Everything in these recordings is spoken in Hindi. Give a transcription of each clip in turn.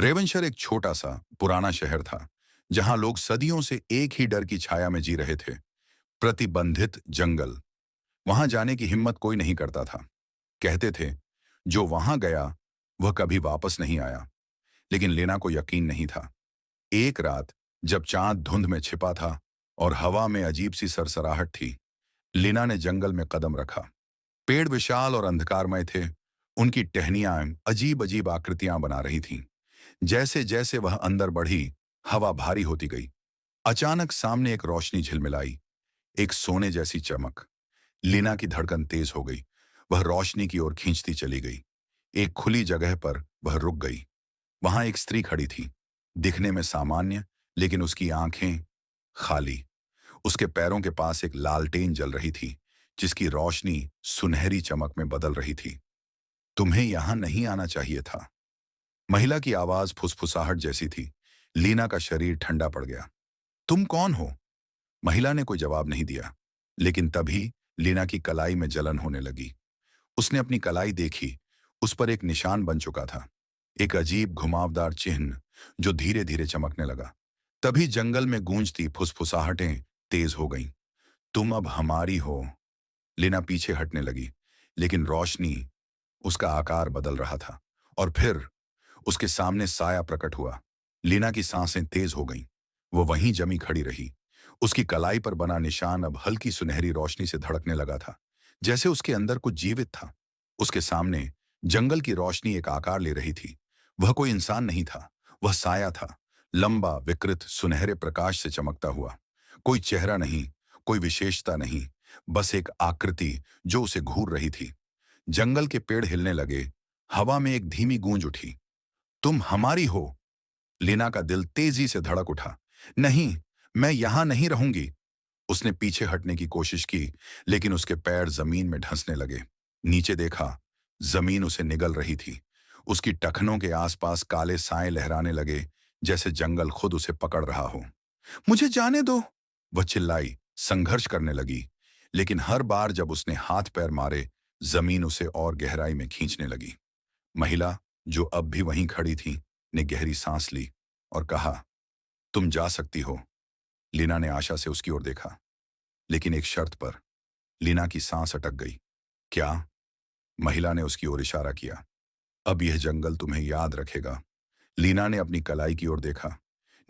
रेवंशर एक छोटा सा पुराना शहर था जहां लोग सदियों से एक ही डर की छाया में जी रहे थे। प्रतिबंधित जंगल। वहां जाने की हिम्मत कोई नहीं करता था। कहते थे जो वहां गया वह कभी वापस नहीं आया। लेकिन लेना को यकीन नहीं था। एक रात जब चांद धुंध में छिपा था और हवा में अजीब सी सरसराहट थी, लीना ने जंगल में कदम रखा। पेड़ विशाल और अंधकारमय थे। उनकी टहनियां अजीब अजीब आकृतियां बना रही थीं। जैसे जैसे वह अंदर बढ़ी, हवा भारी होती गई। अचानक सामने एक रोशनी झिलमिलाई, एक सोने जैसी चमक। लीना की धड़कन तेज हो गई। वह रोशनी की ओर खींचती चली गई। एक खुली जगह पर वह रुक गई। वहां एक स्त्री खड़ी थी, दिखने में सामान्य, लेकिन उसकी आंखें खाली। उसके पैरों के पास एक लालटेन जल रही थी, जिसकी रोशनी सुनहरी चमक में बदल रही थी। तुम्हें यहां नहीं आना चाहिए था। महिला की आवाज फुसफुसाहट जैसी थी। लीना का शरीर ठंडा पड़ गया। तुम कौन हो? महिला ने कोई जवाब नहीं दिया। लेकिन तभी लीना की कलाई में जलन होने लगी। उसने अपनी कलाई देखी। उस पर एक निशान बन चुका था, एक अजीब घुमावदार चिन्ह जो धीरे धीरे चमकने लगा। तभी जंगल में गूंजती फुसफुसाहटें तेज हो गईं। तुम अब हमारी हो। लीना पीछे हटने लगी, लेकिन रोशनी, उसका आकार बदल रहा था। और फिर उसके सामने साया प्रकट हुआ। लीना की सांसें तेज हो गईं। वो वहीं जमी खड़ी रही। उसकी कलाई पर बना निशान अब हल्की सुनहरी रोशनी से धड़कने लगा था, जैसे उसके अंदर कुछ जीवित था। उसके सामने जंगल की रोशनी एक आकार ले रही थी। वह कोई इंसान नहीं था, वह साया था, लंबा, विकृत, सुनहरे प्रकाश से चमकता हुआ। कोई चेहरा नहीं, कोई विशेषता नहीं, बस एक आकृति जो उसे घूर रही थी। जंगल के पेड़ हिलने लगे। हवा में एक धीमी गूंज उठी। तुम हमारी हो। लीना का दिल तेजी से धड़क उठा। नहीं, मैं यहां नहीं रहूंगी। उसने पीछे हटने की कोशिश की, लेकिन उसके पैर जमीन में धंसने लगे। नीचे देखा, जमीन उसे निगल रही थी। उसकी टखनों के आसपास काले साए लहराने लगे, जैसे जंगल खुद उसे पकड़ रहा हो। मुझे जाने दो, वह चिल्लाई, संघर्ष करने लगी। लेकिन हर बार जब उसने हाथ पैर मारे, जमीन उसे और गहराई में खींचने लगी। महिला, जो अब भी वहीं खड़ी थी, ने गहरी सांस ली और कहा, तुम जा सकती हो। लीना ने आशा से उसकी ओर देखा, लेकिन एक शर्त पर। लीना की सांस अटक गई। क्या? महिला ने उसकी ओर इशारा किया। अब यह जंगल तुम्हें याद रखेगा। लीना ने अपनी कलाई की ओर देखा।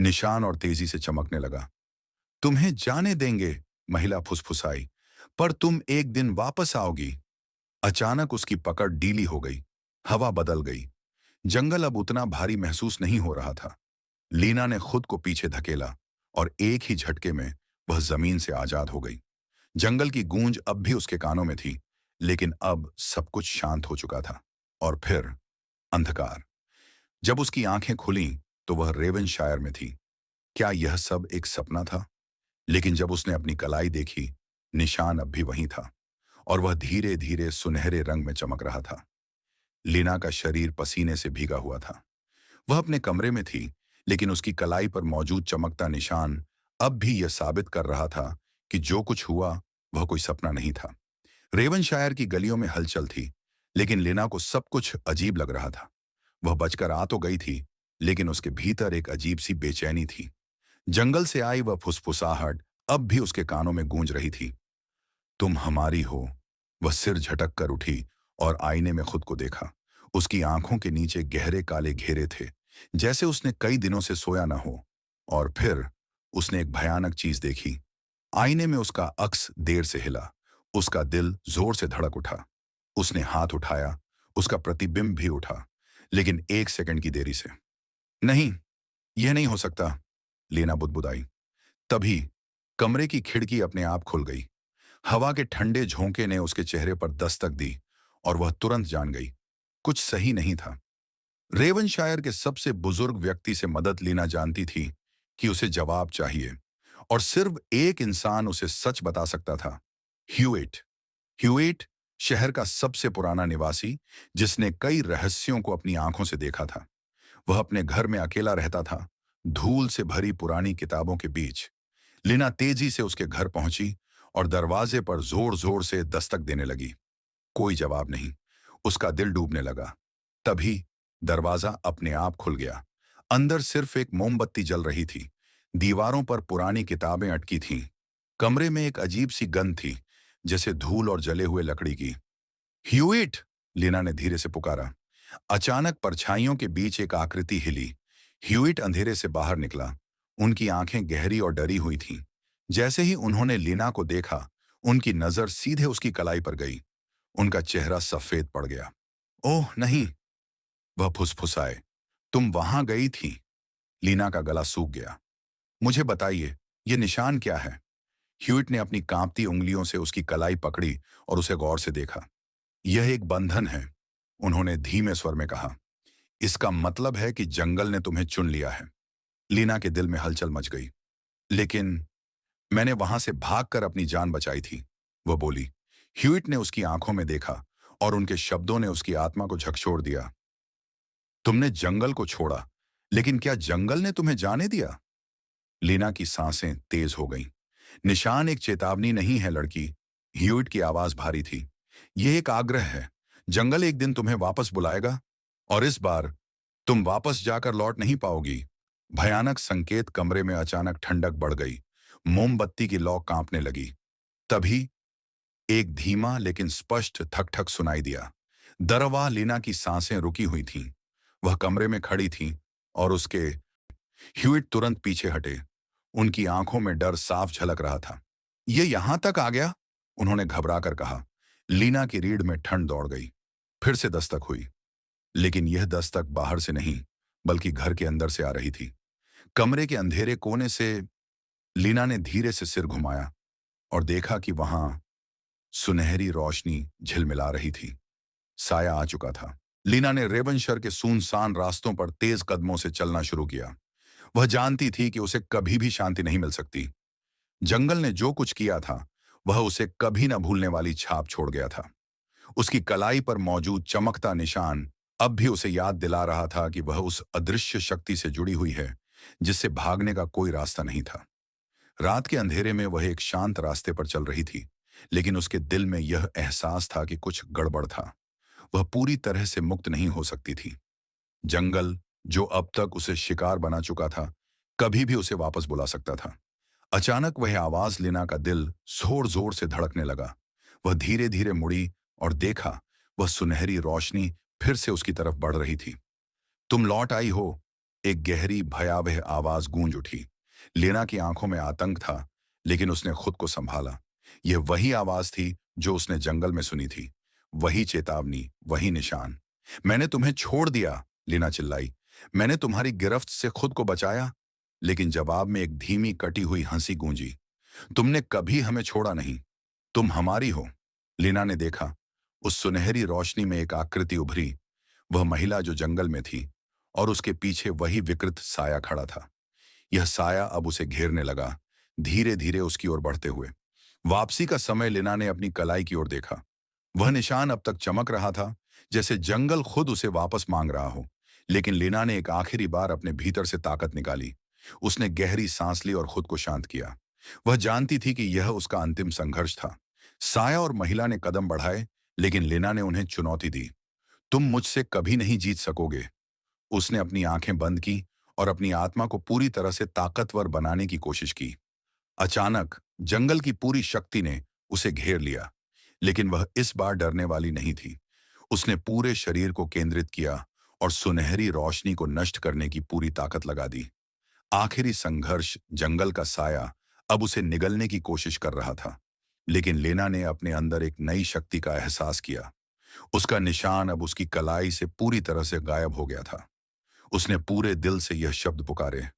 निशान और तेजी से चमकने लगा। तुम्हें जाने देंगे, महिला फुसफुसाई, पर तुम एक दिन वापस आओगी। अचानक उसकी पकड़ ढीली हो गई। हवा बदल गई। जंगल अब उतना भारी महसूस नहीं हो रहा था। लीना ने खुद को पीछे धकेला और एक ही झटके में वह जमीन से आजाद हो गई। जंगल की गूंज अब भी उसके कानों में थी, लेकिन अब सब कुछ शांत हो चुका था। और फिर अंधकार। जब उसकी आंखें खुलीं, तो वह रेवनशायर में थी। क्या यह सब एक सपना था? लेकिन जब उसने अपनी कलाई देखी, निशान अब भी वहीं था, और वह धीरे धीरे सुनहरे रंग में चमक रहा था। लीना का शरीर पसीने से भीगा हुआ था। वह अपने कमरे में थी, लेकिन उसकी कलाई पर मौजूद चमकता निशान अब भी यह साबित कर रहा था कि जो कुछ हुआ वह कोई सपना नहीं था। रेवनशायर की गलियों में हलचल थी, लेकिन लीना को सब कुछ अजीब लग रहा था। वह बचकर आ तो गई थी, लेकिन उसके भीतर एक अजीब सी बेचैनी थी। जंगल से आई वह फुसफुसाहट अब भी उसके कानों में गूंज रही थी। तुम हमारी हो। वह सिर झटक कर उठी और आईने में खुद को देखा। उसकी आंखों के नीचे गहरे काले घेरे थे, जैसे उसने कई दिनों से सोया न हो। और फिर उसने एक भयानक चीज देखी। आईने में उसका अक्स देर से हिला। उसका दिल जोर से धड़क उठा। उसने हाथ उठाया, उसका प्रतिबिंब भी उठा, लेकिन एक सेकंड की देरी से। नहीं, यह नहीं हो सकता, लीना बुदबुदाई। तभी कमरे की खिड़की अपने आप खुल गई। हवा के ठंडे झोंके ने उसके चेहरे पर दस्तक दी, और वह तुरंत जान गई, कुछ सही नहीं था। रेवनशायर के सबसे बुजुर्ग व्यक्ति से मदद लेना जानती थी कि उसे जवाब चाहिए, और सिर्फ एक इंसान उसे सच बता सकता था। ह्यूएट। ह्यूएट, शहर का सबसे पुराना निवासी, जिसने कई रहस्यों को अपनी आंखों से देखा था। वह अपने घर में अकेला रहता था, धूल से भरी पुरानी किताबों के बीच। लीना तेजी से उसके घर पहुंची और दरवाजे पर जोर जोर से दस्तक देने लगी। कोई जवाब नहीं। उसका दिल डूबने लगा। तभी दरवाजा अपने आप खुल गया। अंदर सिर्फ एक मोमबत्ती जल रही थी। दीवारों पर पुरानी किताबें अटकी थीं। कमरे में एक अजीब सी गंध थी, जैसे धूल और जले हुए लकड़ी की। ह्यूइट! लीना ने धीरे से पुकारा। अचानक परछाइयों के बीच एक आकृति हिली। ह्यूइट अंधेरे से बाहर निकला। उनकी आंखें गहरी और डरी हुई थीं। जैसे ही उन्होंने लीना को देखा, उनकी नजर सीधे उसकी कलाई पर गई। उनका चेहरा सफेद पड़ गया। ओह नहीं! वह फुसफुसाए। तुम वहां गई थी। लीना का गला सूख गया। मुझे बताइए, ये निशान क्या है? ह्यूइट ने अपनी कांपती उंगलियों से उसकी कलाई पकड़ी और उसे गौर से देखा। यह एक बंधन है, उन्होंने धीमे स्वर में कहा। इसका मतलब है कि जंगल ने तुम्हें चुन लिया है। लीना के दिल में हलचल मच गई। लेकिन मैंने वहां से भागकर अपनी जान बचाई थी, वह बोली। ह्यूइट ने उसकी आंखों में देखा और उनके शब्दों ने उसकी आत्मा को झकझोर दिया। तुमने जंगल को छोड़ा, लेकिन क्या जंगल ने तुम्हें जाने दिया? लीना की सांसें तेज हो गईं। निशान एक चेतावनी नहीं है लड़की। ह्यूइट की आवाज भारी थी। यह एक आग्रह है। जंगल एक दिन तुम्हें वापस बुलाएगा, और इस बार तुम वापस जाकर लौट नहीं पाओगी। भयानक संकेत कमरे में अचानक ठंडक बढ़ गई। मोमबत्ती की लौ कांपने लगी। तभी एक धीमा लेकिन स्पष्ट थक थक सुनाई दिया। दरवाह लीना की सांसें रुकी हुई थीं। वह कमरे में खड़ी थी और उसके ह्यूइट तुरंत पीछे हटे। उनकी आंखों में डर साफ झलक रहा था। ये यहां तक आ गया? उन्होंने घबराकर कहा। लीना की रीढ़ में ठंड दौड़ गई। फिर से दस्तक हुई, लेकिन यह दस्तक बाहर से नहीं, बल्कि घर के अंदर से आ रही थी। कमरे के अंधेरे कोने से लीना ने धीरे से सिर घुमाया और देखा कि वहां सुनहरी रोशनी झिलमिला रही थी। साया आ चुका था। लीना ने रेवनशर के सुनसान रास्तों पर तेज कदमों से चलना शुरू किया। वह जानती थी कि उसे कभी भी शांति नहीं मिल सकती। जंगल ने जो कुछ किया था, वह उसे कभी न भूलने वाली छाप छोड़ गया था। उसकी कलाई पर मौजूद चमकता निशान अब भी उसे याद दिला रहा था कि वह उस अदृश्य शक्ति से जुड़ी हुई है, जिससे भागने का कोई रास्ता नहीं था। रात के अंधेरे में वह एक शांत रास्ते पर चल रही थी, लेकिन उसके दिल में यह एहसास था कि कुछ गड़बड़ था। वह पूरी तरह से मुक्त नहीं हो सकती थी। जंगल, जो अब तक उसे शिकार बना चुका था, कभी भी उसे वापस बुला सकता था। अचानक वह आवाज लीना का दिल जोर जोर से धड़कने लगा। वह धीरे धीरे मुड़ी और देखा, वह सुनहरी रोशनी फिर से उसकी तरफ बढ़ रही थी। तुम लौट आई हो, एक गहरी भयावह आवाज गूंज उठी। लीना की आंखों में आतंक था, लेकिन उसने खुद को संभाला। यह वही आवाज थी जो उसने जंगल में सुनी थी। वही चेतावनी, वही निशान। मैंने तुम्हें छोड़ दिया, लीना चिल्लाई। मैंने तुम्हारी गिरफ्त से खुद को बचाया। लेकिन जवाब में एक धीमी कटी हुई हंसी गूंजी। तुमने कभी हमें छोड़ा नहीं, तुम हमारी हो। लीना ने देखा, उस सुनहरी रोशनी में एक आकृति उभरी। वह महिला जो जंगल में थी, और उसके पीछे वही विकृत साया खड़ा था। यह साया अब उसे घेरने लगा, धीरे धीरे उसकी ओर बढ़ते हुए। वापसी का समय लीना ने अपनी कलाई की ओर देखा। वह निशान अब तक चमक रहा था, जैसे जंगल खुद उसे वापस मांग रहा हो। लेकिन लीना ने एक आखिरी बार अपने भीतर से ताकत निकाली। उसने गहरी सांस ली और खुद को शांत किया। वह जानती थी कि यह उसका अंतिम संघर्ष था। साया और महिला ने कदम बढ़ाए, लेकिन लीना ने उन्हें चुनौती दी। तुम मुझसे कभी नहीं जीत सकोगे। उसने अपनी आंखें बंद की और अपनी आत्मा को पूरी तरह से ताकतवर बनाने की कोशिश की। अचानक जंगल की पूरी शक्ति ने उसे घेर लिया, लेकिन वह इस बार डरने वाली नहीं थी। उसने पूरे शरीर को केंद्रित किया और सुनहरी रोशनी को नष्ट करने की पूरी ताकत लगा दी। आखिरी संघर्ष, जंगल का साया अब उसे निगलने की कोशिश कर रहा था, लेकिन लेना ने अपने अंदर एक नई शक्ति का एहसास किया। उसका निशान अब उसकी कलाई से पूरी तरह से गायब हो गया था। उसने पूरे दिल से यह शब्द पुकारे,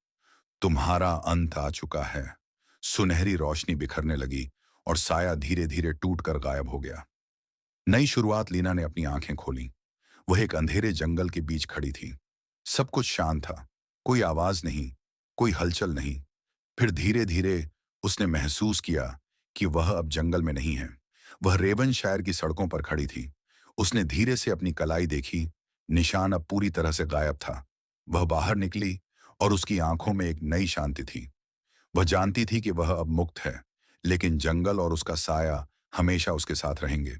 तुम्हारा अंत आ चुका है। सुनहरी रोशनी बिखरने लगी और साया धीरे धीरे टूटकर गायब हो गया। नई शुरुआत। लीना ने अपनी आंखें खोली। वह एक अंधेरे जंगल के बीच खड़ी थी। सब कुछ शांत था, कोई आवाज नहीं, कोई हलचल नहीं। फिर धीरे धीरे उसने महसूस किया कि वह अब जंगल में नहीं है। वह रेवनशायर की सड़कों पर खड़ी थी। उसने धीरे से अपनी कलाई देखी। निशान अब पूरी तरह से गायब था। वह बाहर निकली और उसकी आंखों में एक नई शांति थी। वह जानती थी कि वह अब मुक्त है, लेकिन जंगल और उसका साया हमेशा उसके साथ रहेंगे।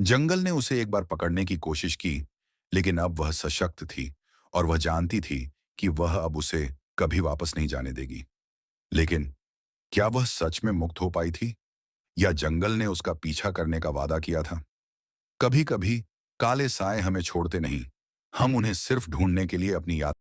जंगल ने उसे एक बार पकड़ने की कोशिश की, लेकिन अब वह सशक्त थी और वह जानती थी कि वह अब उसे कभी वापस नहीं जाने देगी। लेकिन क्या वह सच में मुक्त हो पाई थी, या जंगल ने उसका पीछा करने का वादा किया था? कभी कभी काले साए हमें छोड़ते नहीं, हम उन्हें सिर्फ ढूंढने के लिए अपनी याद